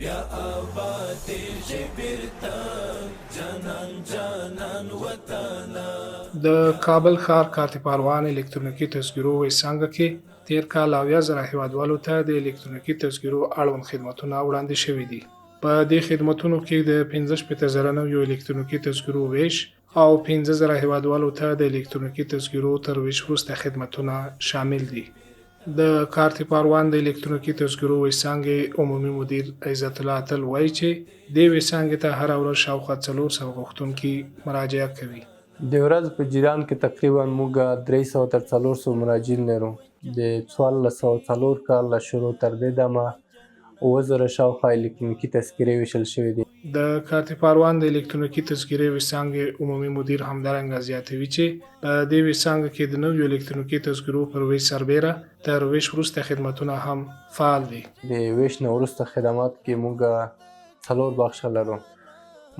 بیا آباد شي بیرته جانان جانان وطن. د کابل ښار کارته پروان الکترونیکي تذکرو څانګه کې تیر کال 70,000 هېوادوالو ته د الکترونیکي تذکرو اړوند خدمتونه وړاندې شوي دي. په دې خدمتونو کې د 15,000 نویو الکترونیکي تذکرو ویش او 15,000 هېوادوالو ته د الکترونیکي تذکرو تر ویش وروسته خدمتونه شامل دي. د کارته پروان د الکترونیکي تذکرو څانګې عمومي مدیر الله تل وايي چې دې څانګې ته هر ورځ شاوخوا 400 غوښتونکي مراجعه کوي. د ورځ په جریان کې تقریبا موږ 300 تر 400 مراجعین لرو. د 1404 کال له شروع تر دې دمه 9,000 شاوخوا الکترونیکي تذکرې وېشل شوي دي. د کارته پروان د الکترونیکي تذکرې څانګې عمومي مدیر همدارنګه زیاتوي چې په دې څانګه کې د نویو الکترونیکي تذکرو پر ویش سربېره تر ویش وروسته خدمتونه هم فعال دي. د ویش نه وروسته خدمات کې موږ 4 بخشه لرو.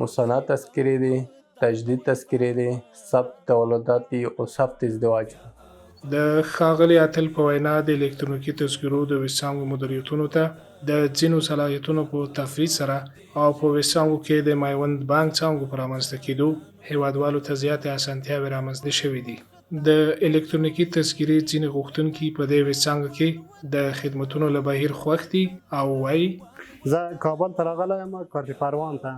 مصنع تذکرې دي، تجدید تذکرې دي، ثبت تولدات دي او ثبت ازدواج. د ښاغلی اتل په وینا د الکترونیکي تذکرو د ویسانګو مدیریتونو ته د ځینو صلاحیتونو په تفویض سره او په ویسانګو کې د مایوند بانک څانګو په رامنځته کېدو هېوادوالو ته زیاتې اسانتیاوې رامنځته شوې دي. د الکترونیکي تذکرې ځینې غوښتونکي په دې ویسانګه کې د خدمتونو له بهیر خوښ دي او وايي زه کابل ته راغلی یم کارته پروان ته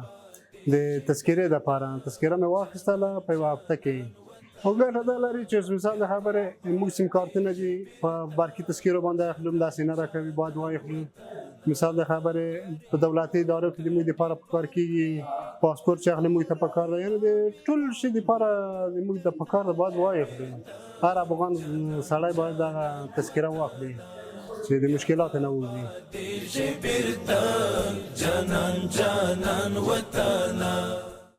د تذکرې دپاره. تذکره مې واخیستله په یوه هفته کې او ګټه دا لري چې مثال د خبرې موږ سیم کارتونه دي په برقي تذکرو باندې اخلو داسې نه راکوي باید واخلو. مثال د خبرې په دولتي ادارو کې د موږ دپاره په کار کېږي پاسپورټ چې اخلي موږ ته په کار ده یعنې د ټول شي دپاره د موږ ته په کار ده باید واخلو. هر افغان سړی باید دغه تذکره واخلي چې د مشکلاتو نه ووځي. جانان جانان وطن